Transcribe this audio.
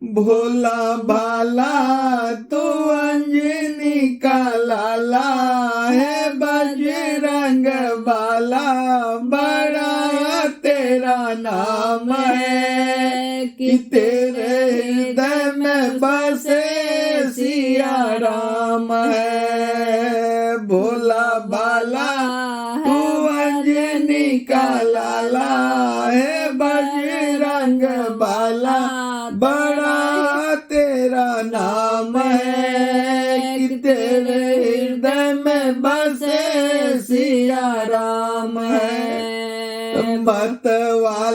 भोला भाला तू अंजनी का लाला है, बजरंग बाला बड़ा तेरा नाम है, कि तेरे हृदय में बसे सिया राम है। भोला भाला तू अंजनी का लाला है, बजरंग बाला बड़ा तेरा नाम है, कि तेरे हृदय में बसे सिया राम है। मत वाला